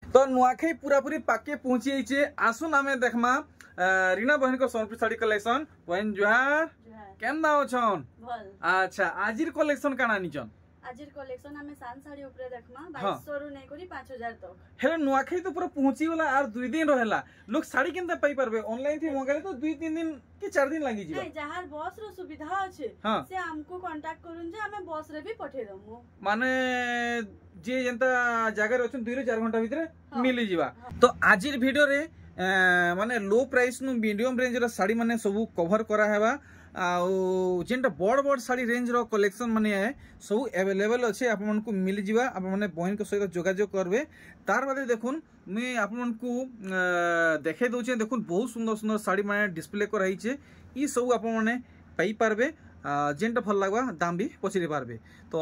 तो नुआखाई पूरा पूरी पाके पहुंची जाइए। आसुन आमे देखमा रीना बहन को सोनपुर साड़ी कलेक्शन। बहन जुहार केंदा अछन? अच्छा आजिर कलेक्शन काना निचन? आजिर कलेक्शन हमें सान साड़ी ऊपर देखमा 2200 रु नै करी 5000 तक। हेले नुआखाई तो पूरा पहुंची वाला आर 2 दिन रहेला। लोग साड़ी केनता पाई परबे? ऑनलाइन थी मंगाले तो 2-3 दिन कि 4 दिन लागि जिबा। नहीं जहार बस रो सुविधा अछि से हमको कांटेक्ट करूं जे हमें बस रे भी पठे दमु। माने जे जनता जगह रे अछन 2 रे 4 घंटा भीतर मिली जिबा। तो आजिर वीडियो रे माने लो प्राइस नु मीडियम रेंज रो साड़ी माने सब कवर करा हेबा। आउ जेंटा बड़ बड़ साड़ी रेंज रो कलेक्शन माने सब अवेलेबल अच्छे आप मन को मिल जिबा। आप माने बहन के सहित जोगाजोग करबे। तार बादे देखुन मैं आप मन को देखे दउछे। देखुन बहुत सुंदर सुंदर साड़ी माने डिस्प्ले कराई छे। ई सब आप माने पाई पारबे। जेंटा भल लागबा दाम भी पचरी पारबे। तो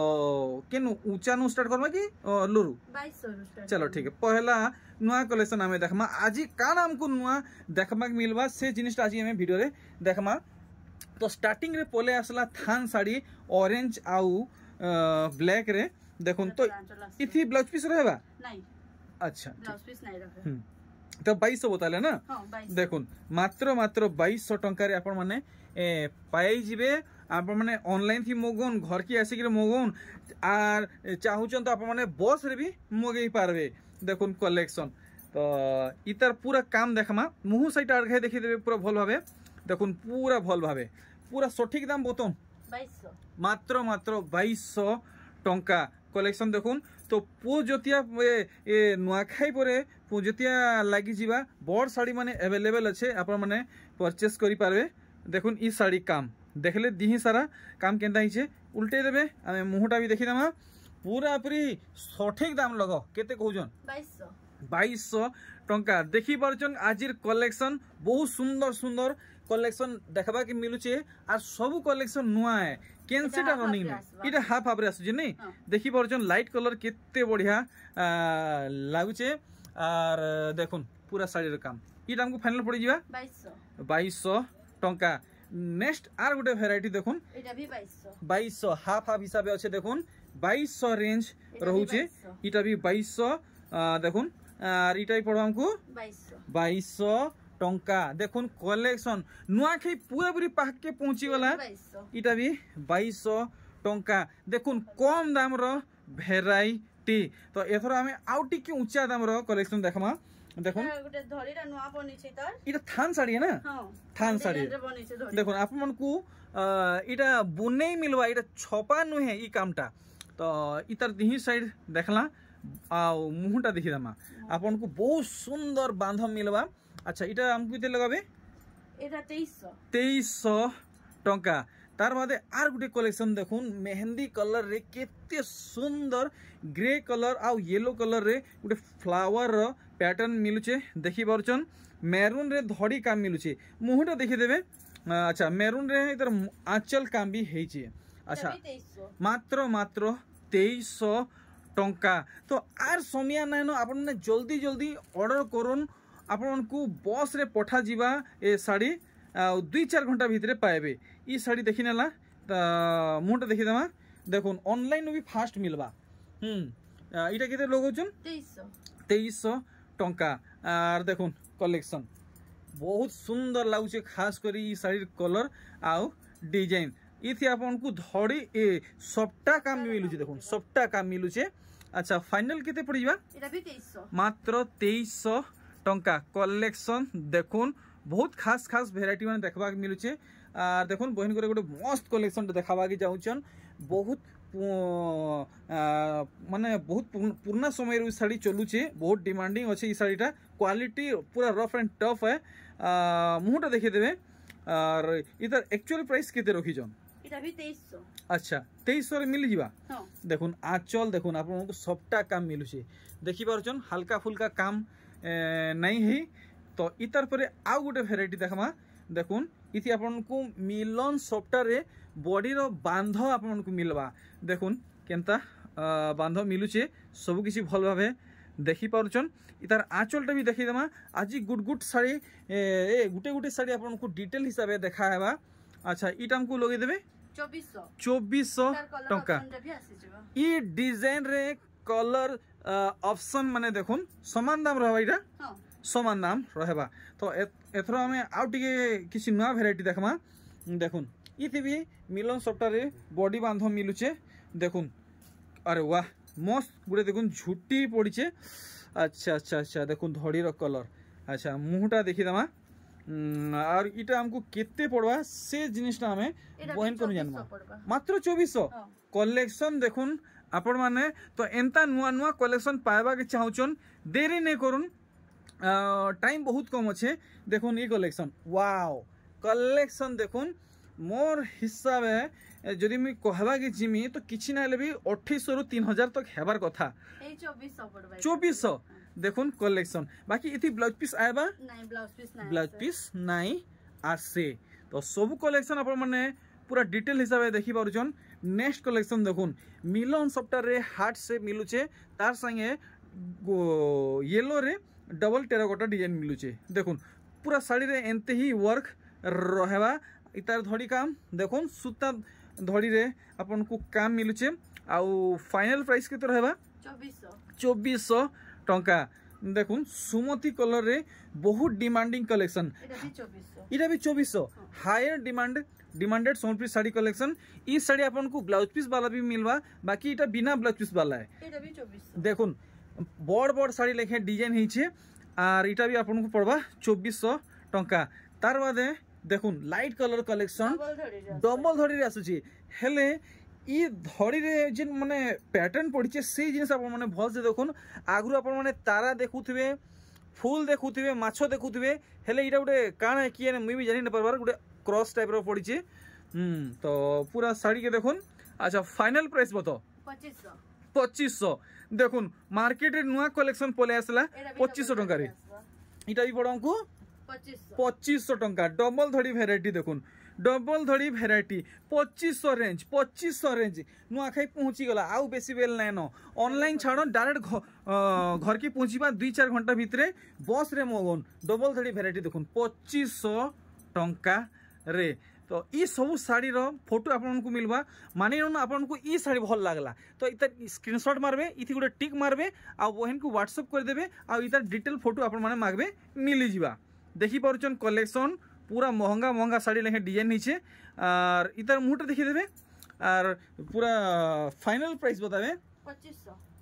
केनु ऊंचा नु स्टार्ट करबा कि लोरु? 2200 रु स्टार्ट। चलो ठीक है। पहला नुआ कलेक्शन हमें देखमा। आज काना हमको नुआ देखमा मिलबा से जिनिसटा आज हमें वीडियो रे देखमा। तो स्टार्टिंग रे पोले आसला थान साड़ी ऑरेंज आउ ब्लैक रे। देखुन तो इथि ब्लाउज पीस रहबा नहीं? अच्छा ब्लाउज पीस नहीं रहे। तो 2200 बताले ना? हां 2200। देखुन मात्र 2200 टंका रे आपण माने पाई जिबे। आप माने ऑनलाइन थी मोगन घर की आसी के मोगन आर चाहुचन तो आप माने बस रे भी मोगेई पारबे। देखुन कलेक्शन तो इतर पूरा काम देखमा। मुहु साइड आरघे देखि देबे पूरा भल भाबे। देखुन पूरा भल भाबे पूरा सठिक दाम बतन 2200 मात्र 2200 टंका कलेक्शन। देखुन तो पूजतिया ए नुआखाई परे पूजतिया लागि जिबा बड़ साड़ी माने अवेलेबल अच्छे। आप माने परचेस करि पारबे। देखुन ई साड़ी काम देखले दिही सारा काम केनता हिचे उल्टे देबे। आमे मुहटा भी देखि दमा पूरा पूरी सठिक दाम लगो केते कहउजन? 2200 टंका देखि परचन। आजिर कलेक्शन बहुत सुंदर सुंदर कलेक्शन देखबा के मिलुचे। आ सब कलेक्शन नुआ है केनसेटा रनिंग ने इटा हाफ हाफ रे आसुचे नै। देखि परचन लाइट कलर केते बढ़िया लागुचे। आर देखुन पूरा साड़ी रे काम इटा हमको फाइनल पड़ी जिबा 2200 टंका। नेक्स्ट आर गुटे वैरायटी देखुन इटा भी 2200 हाफ हाफ हिसाब अच्छे। देखुन 2200 रेंज रहउचे। इटा भी 2200 देखुन आर इटा पड़ो हमको 2200 टंका। देखुन कलेक्शन नुआखाई पूरा पूरी पाके पहुंची वाला इटा भी 2200 टंका। देखुन कम दाम रो भेराइटी। तो एथरो हमें आउटी के ऊंचा दाम रो कलेक्शन देखमा। देखुन गुटे धरीरा नुआ बनी छै तर इटा थान साड़ी है ना? हां थान साड़ी बनी छै धरी। देखुन आप मन को इटा बुनै मिलवा इटा छपा नु है ई कामटा। तो इतर दिही साइड देखला आ मुहटा देखि दमा आपन को बहुत सुंदर बांध मिलवा। अच्छा इटा हमको इते लगाबे एटा 2300 टंका। तार बादे आर गुटे कलेक्शन देखुन मेहंदी कलर रे केते सुंदर ग्रे कलर आ येलो कलर रे गुटे फ्लावर रो पैटर्न मिलुचे। देखि परचन मैरून रे धड़ी काम मिलुचे मुहटा देखि देबे। अच्छा मैरून रे इधर आंचल काम भी हेचे। अच्छा मात्र 2300 टंका। तो आर समिया नै न आपन ने जल्दी जल्दी ऑर्डर करूँ। आपन को बस रे पठा जिबा ए साड़ी 2-4 घंटा भीतर पाएबे। ई साड़ी देखि नेला मुहटा देखि दमा। देखुन ऑनलाइन भी फास्ट मिलबा। इटा केते लगोचन 2300 टंका। आर देखुन कलेक्शन बहुत सुंदर लागुचे खास करी ई साड़ी कलर आउ डिजाइन। इथि आपन को धड़ी ए सबटा काम मिलुचे। देखुन सबटा काम मिलुचे। अच्छा फाइनल केते पड़िबा? इटा भी 2300 मात्र 2300 टंका कलेक्शन। देखुन बहुत खास खास वेराइटी माने देखबा के मिलुचे। आ देखुन बहन करे गोटे मस्त कलेक्शन देखाबा के जाउचन। बहुत माने बहुत पुराना समय रे साड़ी चलुचे। बहुत डिमांडिंग अच्छे ई साड़ीटा क्वालिटी पूरा रफ एंड टफ है। मुहटा देखि देबे। और इधर एक्चुअल प्राइस केते रखिजन? इटा भी 2300। अच्छा 2300 रे मिल जिबा। हां देखुन आंचल देखुन आपन को सबटा काम मिलुचे। देखि परचन हल्का फुल्का काम नहीं है। तो इतर पर आउ गोटे वेराइटी देखमा। देखुन इति आपन को मिलन सॉफ्टवेयर रे बॉडी रो बांध आपन को मिलवा। देखुन केनता बांध मिलुचे सब किसी भल भाबे देखि पारुचन। इतार आंचलटा भी देखि देमा। आज गुड गुड साड़ी ए गुटे गुटे साड़ी आपन को डिटेल हिसाब देखा हेबा। अच्छा इटा हमको लगे देबे 2400 टंका। ई डिजाइन रे कलर ऑप्शन माने देखुन समान दाम रहबा इटा समान दाम रहबा तो एथरो हमें आउ टिके किसी नया वेराइटी देखमा देखुन इथि भी मिलन सॉफ्टवेयर रे बॉडी बांधो मिलुचे देखुन अरे वाह मस्त गुडे देखुन झुटी पड़ीचे अच्छा अच्छा अच्छा देखुन धड़ी रो कलर अच्छा मुहटा देखि दमा और इटा हमको केते पड़वा से जिनिसटा हमें बहन को जानबा मात्र 2400 कलेक्शन देखुन आपण माने तो एंता नुआ नुआ कलेक्शन पाइबा के चाहउचन देरी नहीं करुन टाइम बहुत कम अच्छे देखुन ये कलेक्शन वाओ कलेक्शन देखुन मोर हिसाब है जदि मैं कहबा के जिमी तो किछि ना भी 2800 रु 3000 तक हेबार कथा 2400 देखुन कलेक्शन बाकी इथि ब्लाउज पीस आएबा नहीं ब्लाउज पीस नहीं आसे तो सब कलेक्शन आपण माने पूरा डिटेल हिसाब से देखि पारुछन नेक्स्ट कलेक्शन देखुन मिलन सॉफ्टवेयर रे हार्ट से मिलुचे तार संगे येलो रे डबल टेराकोटा डिजाइन मिलुचे देखुन पूरा साड़ी रे एंते ही वर्क रहबा इतार धड़ी काम देखुन सूता धड़ी रे अपन को काम मिलुचे आउ फाइनल प्राइस केते रहबा 2400 टंका देखुन सुमति कलर रे बहुत डिमांडिंग कलेक्शन इटा भी 2400 हायर डिमांडेड सोनप्री साड़ी कलेक्शन ई साड़ी अपन को ब्लाउज पीस वाला भी मिलवा बाकी इटा बिना ब्लाउज पीस वाला है एटा भी 2400 देखुन बड़ बड़ साड़ी लेखे डिजाइन हिचे आर इटा भी अपन को पड़वा 2400 टंका तार बादे देखुन लाइट कलर कलेक्शन डबल धड़ी रे आसुची हेले ई धड़ी रे जिन माने पैटर्न पड़ीचे से जिनिस अपन माने भल से देखुन आगु अपन माने तारा देखुथिबे फूल देखुथिबे माछो देखुथिबे हेले इटा गुटे काना किए ने मुई भी जानि न परबार गुटे क्रॉस टाइप रो पड़ीचे तो पूरा साड़ी के देखुन अच्छा फाइनल प्राइस बताओ 2500 देखुन मार्केट रे नुआ कलेक्शन पले आसला 2500 टंका रे इटा भी पड़ो को 2500 टंका डबल धड़ी वेराइटी देखुन डबल धड़ी वेराइटी 2500 रेंज नुआ खाई पहुंची गला आउ बेसी बेल नै न ऑनलाइन छाड़ो डायरेक्ट घर की पहुंचीबा 2-4 घंटा भितरे बस रे मगन डबल धड़ी वेराइटी देखुन 2500 टंका रे तो ई सब साड़ी रो फोटो आपन को मिलवा मानि न आपन को ई साड़ी भल लागला तो इतर स्क्रीनशॉट मारबे इथि गुटे टिक मारबे आ बहन को व्हाट्सएप कर देबे आ इतर डिटेल फोटो आपन माने मागबे मिली जिबा देखि पारुचन कलेक्शन पूरा महंगा महंगा साड़ी लेखे डिजाइन नीचे और इतर मुहटा देखि देबे और पूरा फाइनल प्राइस बताबे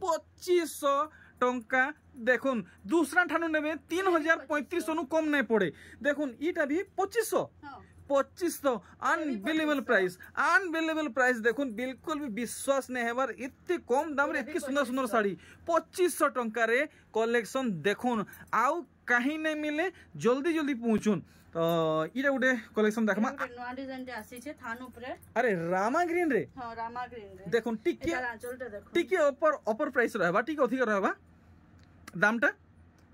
2500 टंका देखुन दूसरा ठानु नेबे 3035 नु कम नहीं पड़े देखुन इटा भी 2500 अनबिलीवेबल प्राइस देखुन बिल्कुल भी विश्वास नहीं है इतने कम दाम रे इतनी सुंदर सुंदर साड़ी 2500 टंका रे कलेक्शन देखुन आउ कहीं नहीं मिले जल्दी जल्दी पहुंचुन तो इटा गुटे कलेक्शन देखमा नवा डिजाइन आसी छे थान ऊपर अरे रामा ग्रीन रे देखुन टिके ऊपर प्राइस रहबा टिके अधिक रहबा दामटा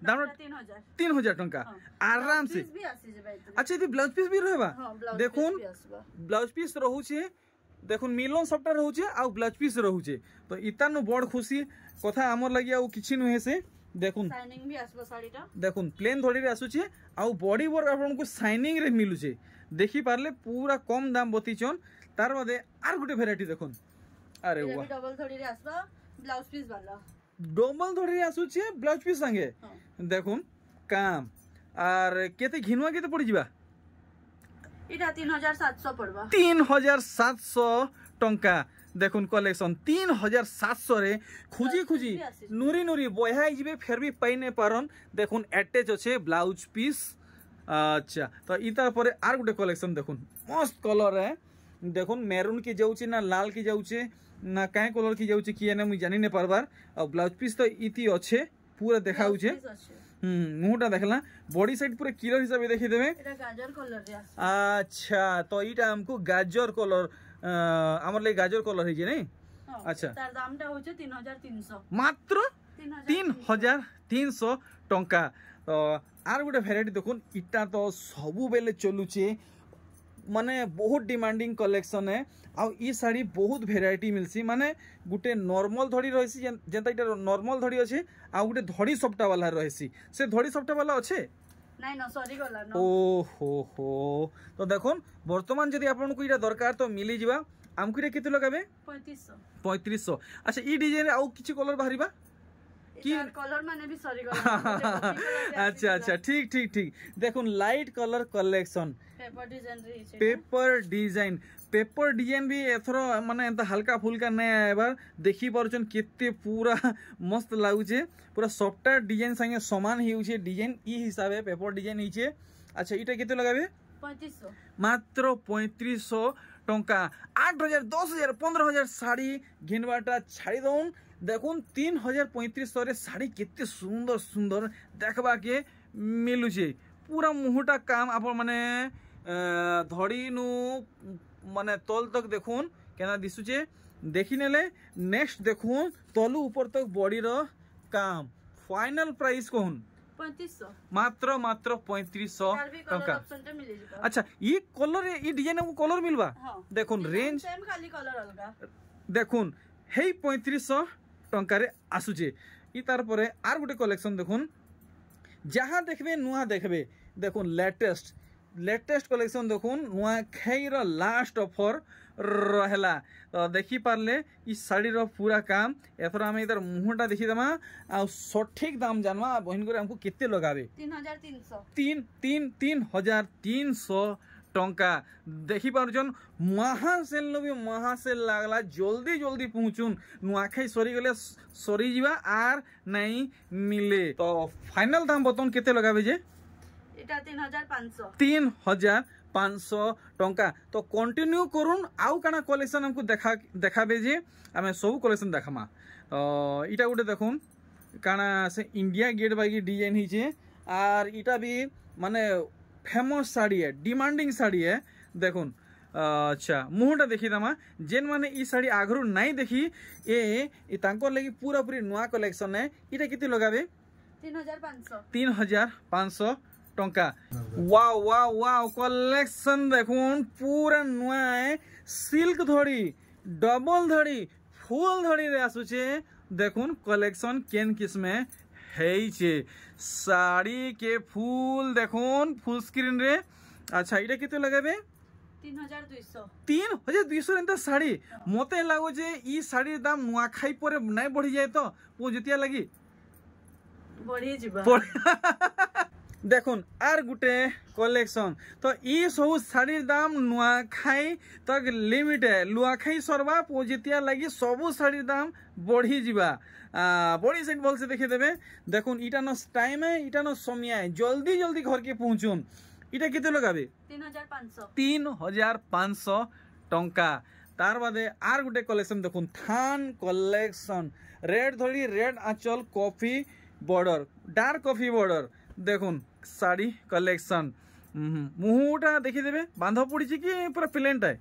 3000 टंका आराम से अच्छा ये ब्लाउज पीस भी रहबा देखुन ब्लाउज पीस रहउछे देखुन मिलन सॉफ्टवेयर रहउछे आ ब्लाउज पीस रहउछे तो इतानो बड़ खुशी कथा हमर लागि आ किछि नहे से देखुन शाइनिंग भी आसबो साड़ीटा देखुन प्लेन धड़ी रे आसुछे आ बॉडी वर्क आपन को शाइनिंग रे मिलुछे देखि पारले पूरा कम दाम बतीचन तार बादे आर गुटे वेराइटी देखुन अरे वाह डबल धड़ी रे आसबा ब्लाउज पीस वाला डबल धड़ी रे आसुछे ब्लाउज पीस संगे देखुन काम आर केते घिनुआ केते पड़ी जिबा इटा 3700 पड़बा 3700 टंका देखुन कलेक्शन 3700 रे खुजी नूरी बहाई जिबे फिर भी पाई नहीं पारन देखुन अटैच अच्छे ब्लाउज पीस अच्छा तो इतार परे आर गुटे कलेक्शन देखुन मस्त कलर है देखुन मेरून की जाउचे ना लाल की जाउचे ना काहे कलर की जाउचे किए ना मुई जानि नहीं पारबार और ब्लाउज पीस तो इति अच्छे पूरा देखाउचे मुहटा देखला बॉडी साइड पूरा क्लियर हिसाब से देखि देबे एटा गाजर कलर रे अच्छा तो इटा हमको गाजर कलर हमर ले गाजर कलर है जे नहीं अच्छा तार दामटा होचे 3300 मात्र 3300 टंका तो आर गुटे वेराइटी देखुन इटा तो सबु बेले चलुचे माने बहुत डिमांडिंग कलेक्शन है आ ई साड़ी बहुत वेराइटी मिलसी माने गुटे नॉर्मल धड़ी रहसी जेंता इटा नॉर्मल धड़ी अछि आ गुटे धड़ी सप्टा वाला रहसी से धड़ी सप्टा वाला अछि नहीं न सॉरी गला न ओ हो तो देखुन वर्तमान जदि आपन को इटा दरकार तो मिली जिबा आमको केते लगाबे 3500। अच्छा ई डिजाइन आउ किछि कलर बाहरिबा कि कलर माने भी सरी गला अच्छा अच्छा ठीक ठीक ठीक देखुन light colour collection paper design भी एथर माने एंता हल्का फुल्का नै आबार देखि परछन केते पूरा मस्त लागुचे पूरा सॉफ्टवेयर डिजाइन संगे समान हिउचे डिजाइन ई हिसाबे पेपर डिजाइन हिचे। अच्छा इटा केते लगाबे 3500 मात्र 3500 टंका 8000 10000 15000 साड़ी घिनबाटा छाड़ी दउन देखुन 303500 रे साड़ी केते सुंदर सुंदर देखबा के मिलुचे पूरा मुहुटा काम आपण माने धड़ी नु माने तल तक देखुन केना दिसुचे देखि नेले। नेक्स्ट देखुन तलु ऊपर तक बॉडी रो काम फाइनल प्राइस कोन 3500 मात्र मात्र 3500 टंका। अच्छा ये कलर ये डिजाइन को कलर मिलबा देखुन रेंज सेम खाली कलर अलगा देखुन हेई 3500 टंका रे आसुचे। ई तार परे आर गुटे कलेक्शन देखुन जहां देखबे नुआ देखबे देखुन लेटेस्ट कलेक्शन देखुन नुआ खेर लास्ट ऑफर रहला तो देखि पारले ई साड़ी रो पूरा काम एथरा हम इधर मुहटा देखि दमा आ सठिक दाम जानवा बहिन करे हमको केते लगाबे 3300 टंका देखि पारछन महासेल भी महासेल लागला जल्दी जल्दी पहुंचुन नुआखाई सरी गले सरी जीवा आर नहीं मिले तो फाइनल दाम बतन केते लगाबे जे एटा 3500 टंका तो कंटिन्यू करून आउ काना कलेक्शन हमको देखाबे जे आमे सब कलेक्शन देखामा इटा गुटे देखुन काना से इंडिया गेट बागी डिजाइन हिचे आर इटा भी माने फेमस साड़ी है डिमांडिंग साड़ी है देखुन। अच्छा मुहटा देखी दमा जेन माने ई साड़ी आगरू नहीं देखी ए तांकर लगी पूरा पूरी नुआ कलेक्शन है इटा किते लगाबे 3500 टंका। वाओ वाओ वाओ कलेक्शन देखुन पूरा नुआ है सिल्क धड़ी डबल धड़ी फुल धड़ी रे आसुचे देखुन कलेक्शन केन किस्म है साड़ी के फूल देखुन फुल स्क्रीन रे। अच्छा इटा केते लगाबे 3200 एंता साड़ी मते लागो जे ई साड़ी दाम नुआ खाई परे नै बढ़ी जाए तो पो जतिया लगी बढ़ी जिबा देखुन आर गुटे कलेक्शन तो ई सब साड़ी दाम नुआ खाई तक लिमिट है लुआ खाई सरवा पोजितिया लगी सब साड़ी दाम बढ़ी जिबा बड़ी सेट बोल से देखि देबे देखुन इटा न टाइम है इटा न समय है जल्दी जल्दी घर के पहुंचुन इटा केते लगाबे 3500 टंका। तार बादे आर गुटे कलेक्शन देखुन थान कलेक्शन रेड धड़ी रेड आंचल coffee border dark coffee border देखुन साड़ी कलेक्शन मुहुटा देखि देबे बांधा पड़ी कि पूरा प्लेन है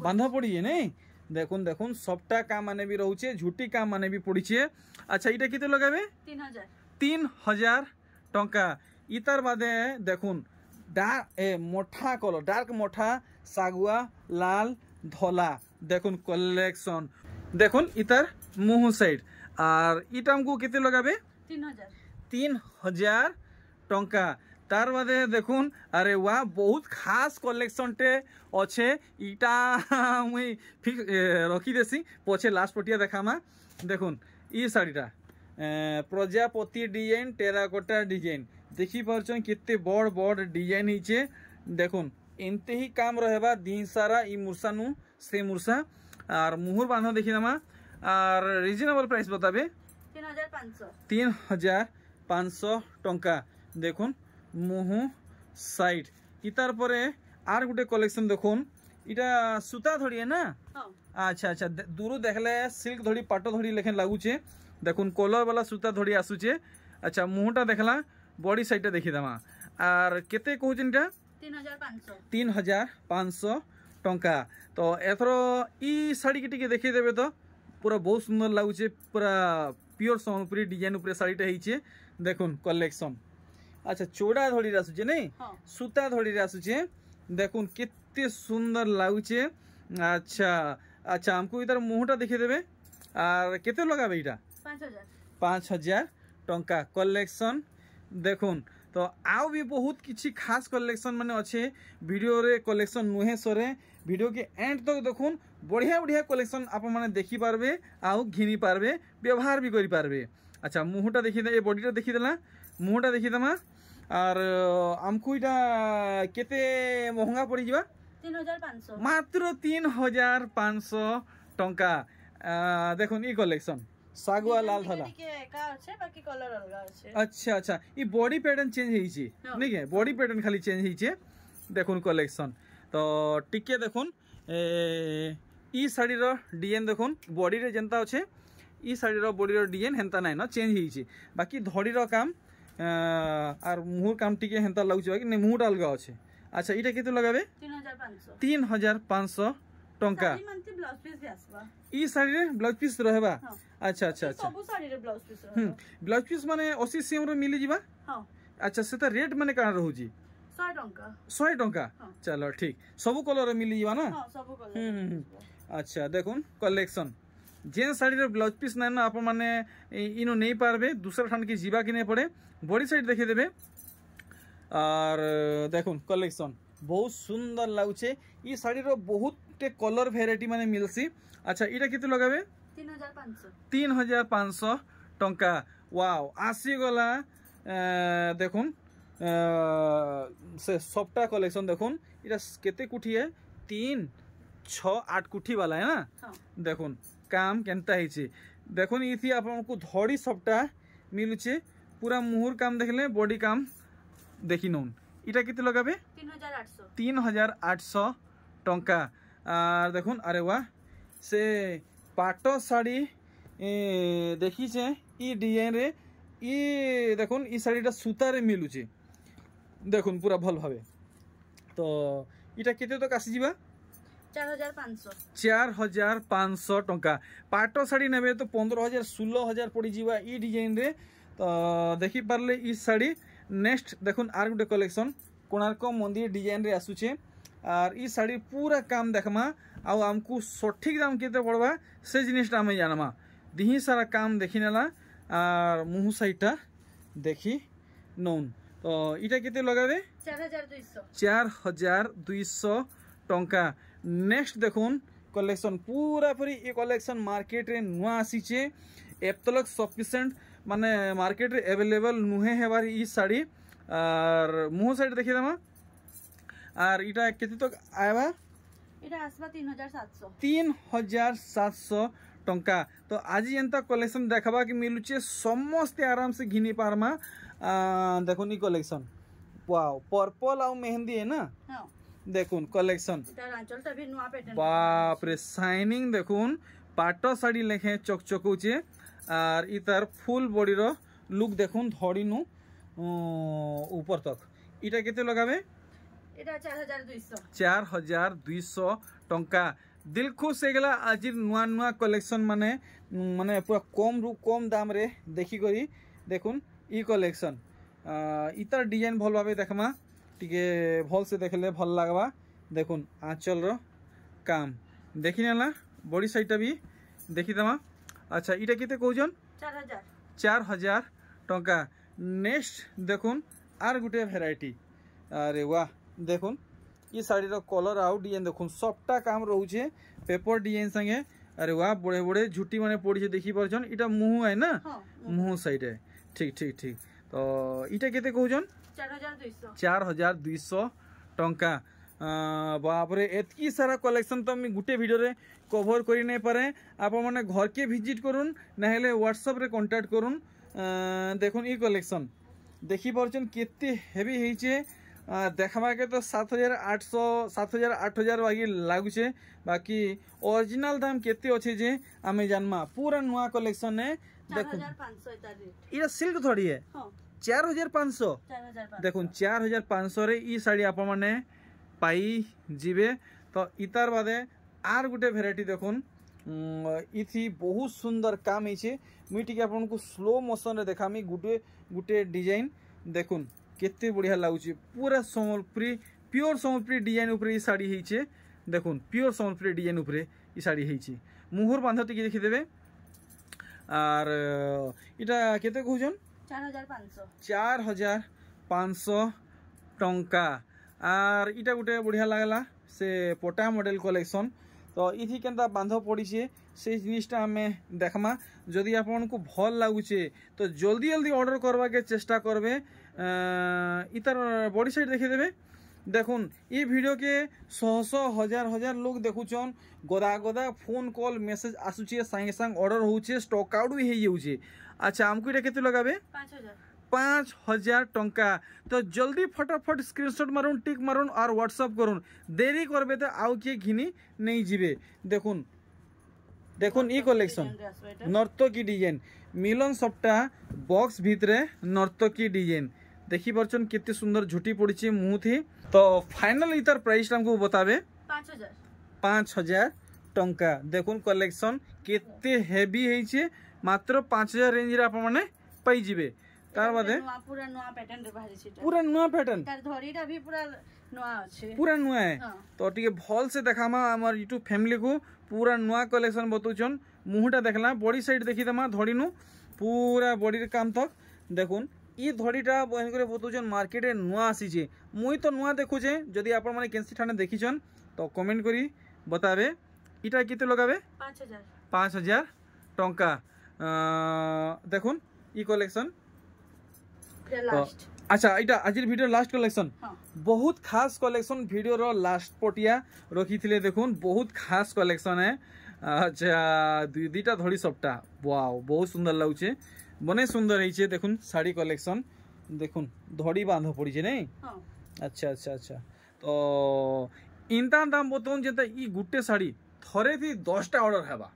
बांधा पड़ी है नहीं देखुन देखुन सबटा काम माने भी रहउचे झूठी काम माने भी पड़ीछे। अच्छा इटा केते लगाबे 3000 टंका। इतार बादे देखुन मोठा कलर डार्क मोठा सागुआ लाल धोला देखुन कलेक्शन देखुन इतार मुह साइड और इटा हमको केते लगाबे 3000 टंका। तार बादे देखुन अरे वाह बहुत खास कलेक्शन टे अच्छे इटा मुई फिक्स रखी देसी पछे लास्ट पटिया देखामा देखुन ई साड़ीटा प्रजापति डिजाइन टेराकोटा डिजाइन देखि पारछन केते बड़ बड़ डिजाइन हिचे देखुन एनते ही काम रहेबा दिन सारा ई मुरसा नु से मुरसा और मुहर बांधा देखि दमा और रिजनेबल प्राइस बताबे 3500 टंका देखुन मुहु साइड इतार परे आर गुटे कलेक्शन देखुन इटा सूता धड़ी है ना अच्छा अच्छा दूर देखले सिल्क धड़ी पाटो धड़ी लेखन लागुचे देखुन कलर वाला सूता धड़ी आसुचे। अच्छा मुहटा देखला बॉडी साइड देखि दमा आर केते कहउछन इटा 3500 टंका। तो एथरो ई साड़ी के टिके देखि देबे तो पूरा बहुत सुंदर लागुचे पूरा प्योर सम्बलपुरी डिजाइन ऊपर साड़ीटा हिचे देखुन कलेक्शन। अच्छा चौड़ा धड़ी आसुचे नहीं सूता धड़ी आसुचे देखुन केते सुंदर लागुचे। अच्छा अच्छा हमको इधर मुहटा देखि देबे और केते लगाबे इटा 5000 टंका कलेक्शन देखुन। तो आउ भी बहुत किछि खास कलेक्शन माने अच्छे वीडियो रे कलेक्शन नुहे सरे वीडियो के एंड तक देखुन बढ़िया बढ़िया कलेक्शन आप मैंने देखी पारबे आउ घिनी पारबे व्यवहार भी करि पारबे। अच्छा मुहटा देखी ए बॉडीटा देखी देला मुहटा देखी देमा और आमको इटा केते महंगा पड़ी जिबा 3500 मात्र 3500 टंका। देखुन ई कलेक्शन सागुआ लाल थाला बाकी कलर अलगा আছে। अच्छा अच्छा ई बॉडी पैटर्न चेंज होई छी नहीं के बॉडी पैटर्न खाली चेंज होई छी। देखुन कलेक्शन तो टिके देखुन ई साड़ी रो डिजाइन देखुन बॉडी रे जनता अच्छे ई साड़ी रो बॉडी रो डिजाइन हेंता नाही ना चेंज होई छी बाकी धड़ी रो काम आर मुहर काम टिके हेंता लागुछ बाकी ने मुहटा अलगा अच्छे। अच्छा इटा केते लगाबे 3500 टंका ब्लाउज पीस भी आसबा ई साड़ी रे ब्लाउज पीस रहबा। अच्छा अच्छा अच्छा सब साड़ी रे ब्लाउज पीस रहबा ब्लाउज पीस माने 80 सीएम रो मिली जिबा। हां अच्छा सेता रेट माने का रहू जी 100 टंका 100 टंका। चलो ठीक सब कलर मिली जिबा ना। हां सब कलर। अच्छा देखुन कलेक्शन जेन साड़ी रे ब्लाउज पीस ना आप माने इनो नहीं पारबे दूसरा ठान के जीवा कि नहीं पड़े बॉडी साइड देखे देबे। और देखुन कलेक्शन बहुत सुंदर लागुचे ई साड़ी रो बहुत टे कलर वेराइटी माने मिलसी। अच्छा इटा केते लगाबे 3500 टंका। वाओ आसी गला देखुन से सबटा कलेक्शन देखुन इटा केते कुठी है 3 6 8 कुठी वाला है ना। देखुन काम केनता हिचे देखुन इथि आपको धड़ी सबटा मिलुचे पूरा मुहर काम देखले बॉडी काम देखि नउन इटा केते लगाबे 3800 टंका। और देखुन अरे वाह से पाटो साड़ी देखी छे ई डिजाइन रे ई देखुन ई साड़ीटा सूता रे मिलुचे देखुन पूरा भल भावे। तो इटा केते तक आसी जिबा 4500 टंका। पाटो साड़ी नेबे तो 15000 16000 पड़ी जिबा ई डिजाइन रे। तो देखि पारले ई साड़ी नेक्स्ट देखुन आर गुटे कलेक्शन कोणार्क मंदिर डिजाइन रे आसुचे और ई साड़ी पूरा काम देखमा आउ आमको सठिक दाम केते पड़वा से जिनिसटा आमे जानमा दिही सारा काम देखि नेला और मुह साइडटा देखि नउन। तो इटा केते लगाबे 4200 टंका। नेक्स्ट देखुन कलेक्शन पूरा पूरी ये कलेक्शन मार्केट रे नुआ आसीचे एतलक सफिशिएंट माने मार्केट रे अवेलेबल नुहे हेबार ई साड़ी और मुह साइड देखि देमा और इटा केते तक आयबा इटा आसबा 3700 टंका। तो आज एंता कलेक्शन देखबा कि मिलुचे समस्त आराम से घिनी पारमा। देखुन ई कलेक्शन वाओ पर्पल आ मेहंदी है ना। हां देखुन कलेक्शन आंचलटा भी नुआ पैटर्न बाप रे शाइनिंग देखुन पाटो साड़ी लेखे चकचकउचे और इतार फुल बॉडी रो लुक देखुन धड़ी नु ऊपर तक इटा केते लगाबे इटा 4200 टंका। दिल खुश हो गला आज नुआ नुआ कलेक्शन माने माने पूरा कम रु कम दाम रे देखी करी देखुन ई कलेक्शन इतार डिजाइन भल भाबे देखमा टिके भल से देखले भल लागबा। देखुन आंचल रो काम देखि नेला बॉडी साइडटा भी देखि देमा। अच्छा इटा केते कहउजन 4000 टंका। नेक्स्ट देखुन आर गुटे वेराइटी अरे वाह देखुन ये साड़ी रो कलर आउ डिजाइन देखुन सबटा काम रहउचे पेपर डिजाइन संगे। अरे वाह बड़े बड़े झुटी माने पड़ी देखि परछन इटा मुंह है ना। मुंह साइड है ठीक ठीक ठीक। तो इटा केते कहउजन 4200 टंका। बाप रे एतकी सारा कलेक्शन तो मैं गुटे वीडियो रे कवर करि नै पारे आप माने घर के विजिट करूँ ना हेले व्हाट्सएप रे कांटेक्ट करूँ। देखुन ई कलेक्शन देखि परछन केते हेवी हेइचे देखा के तो 7800 8000 बाकी लागुचे बाकी ओरिजिनल दाम केते अच्छे जे आमे जानमा पूरा नुआ कलेक्शन है। देखो 4500 इरा सिल्क थोड़ी है 4500 देखुन 4500 रे ई साड़ी आप माने पाई जीवे। तो इतार बादे आर गुटे वेराइटी देखुन इथि बहुत सुंदर काम है मुई टिके आपको स्लो मोशन रे देखामी गुटे गुटे डिजाइन देखुन केते बढ़िया लागुची पूरा सम्बलपुरी प्योर सम्बलपुरी डिजाइन ऊपर साड़ी होइछे। देखुन प्योर सम्बलपुरी डिजाइन ऊपर ई साड़ी होइछे मुहर बांधा टिके देखि देबे। और इटा केते कहउजन 4500 4500 टंका। आर इटा गोटे बढ़िया लगला से पटा मॉडल कलेक्शन तो इथि केनता बांध पड़ी से जिनिसटा आम देखमा जदि आपन को भल लगुचे तो जल्दी जल्दी ऑर्डर करवा के चेष्टा करबे। इतार बॉडी साइड देखिदेवे देखुन ये वीडियो के शह हजार हजार लोग देखुचन गदा गदा फोन कॉल मेसेज आसुचे संगे संग ऑर्डर होउचे स्टॉक आउट भी हो जाउचे। अच्छा हमको इटा केते लगाबे 5000 टंका तो जल्दी फटाफट स्क्रीनशॉट मारुन टिक मारुन और व्हाट्सएप करुन देरी करबे तो आउ के घिनी नहीं जीवे। देखुन देखुन ई कलेक्शन नर्तकी डिजाइन मिलन सबटा बॉक्स भितरे नर्तकी डिजाइन देखी परछन केते सुंदर झुटी पड़ी मुँह थी तो फाइनल इतार प्राइस हमको बताबे 5000 टंका। देखुन कलेक्शन केते हेवी है मात्र 5000 रेंज रे आप माने पाई जिवे। तार बादे पूरा नुआ पैटर्न रे बाहरी छिटा पूरा नुआ पैटर्न तार धरीटा भी पूरा नुआ अछि पूरा नुआ है तो टिके भल से देखामा हमर यूट्यूब फैमिली को पूरा नुआ कलेक्शन बतुचन मुहटा देखला बॉडी साइड देखि दमा धड़ी नु पूरा बॉडी रे काम तक देखुन ई धड़ीटा बहन करे बतुचन मार्केट रे नुआ आसी जे मुई तो नुआ देखु जे जदी आपण माने केनसी ठाने देखिचन तो कमेंट करी बताबे इटा केते लगाबे 5000 टंका। देखुन ई कलेक्शन अच्छा इटा आज वीडियो लास्ट कलेक्शन बहुत खास कलेक्शन वीडियो रो लास्ट पटिया रखी थिले देखुन बहुत खास कलेक्शन है। अच्छा दुईटा धड़ी सबटा वाओ बहुत सुंदर लागुचे बने सुंदर है देखुन साड़ी कलेक्शन देखुन धड़ी बांध पड़ी छे नहीं। अच्छा अच्छा अच्छा तो इनता दाम बताऊं जेता ई गुटे साड़ी थरे थी 10टा ऑर्डर हेबा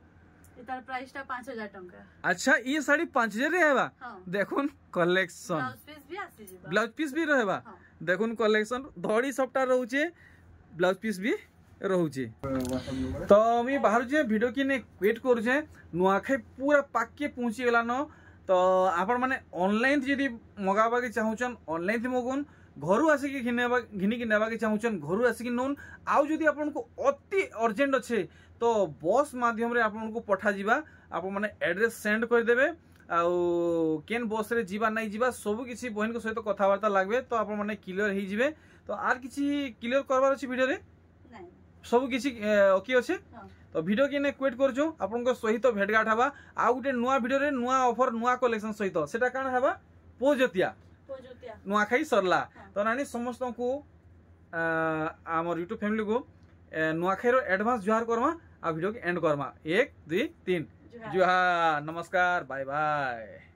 इतार प्राइस टा 5000 टंका। अच्छा ये साड़ी 5000 रे हेबा देखुन कलेक्शन ब्लाउज पीस भी रहेबा देखुन कलेक्शन धड़ी सबटा रहउचे ब्लाउज पीस भी रहउचे। तो मी बाहर जे वीडियो की ने वेट करू जे नुआखाई पूरा पाक के पहुंची गेला न तो आपण माने ऑनलाइन जदी मगाबा के चाहुचन ऑनलाइन थी मगुन घरु आसी के घिनी के नेबा के चाहुचन घरु आसी के नोन आउ जदी आपण को अति अर्जेंट अच्छे तो बस माध्यम रे आपण को पठा जीवा आपण माने एड्रेस सेंड कर देबे आउ केन बस रे जीवा नहीं जीवा सब किसी बहन को सहित कथा वार्ता लागबे तो आपण माने क्लियर ही जीवे। तो आर किसी क्लियर करबार अछि वीडियो रे नहीं सब किसी ओके अछि तो वीडियो के ने क्वेट करछु आपण को सहित भेटघाट हवा आ गुटे नुआ वीडियो रे नुआ ऑफर नुआ कलेक्शन सहित सेटा कान हवा पोजतिया नुआ खाई सरला तो नानी समस्त को हमर यूट्यूब फैमिली को नुआ खाई रो एडवांस जुहार करवा आ वीडियो के एंड करवा 1 2 3 जुहार नमस्कार बाय बाय।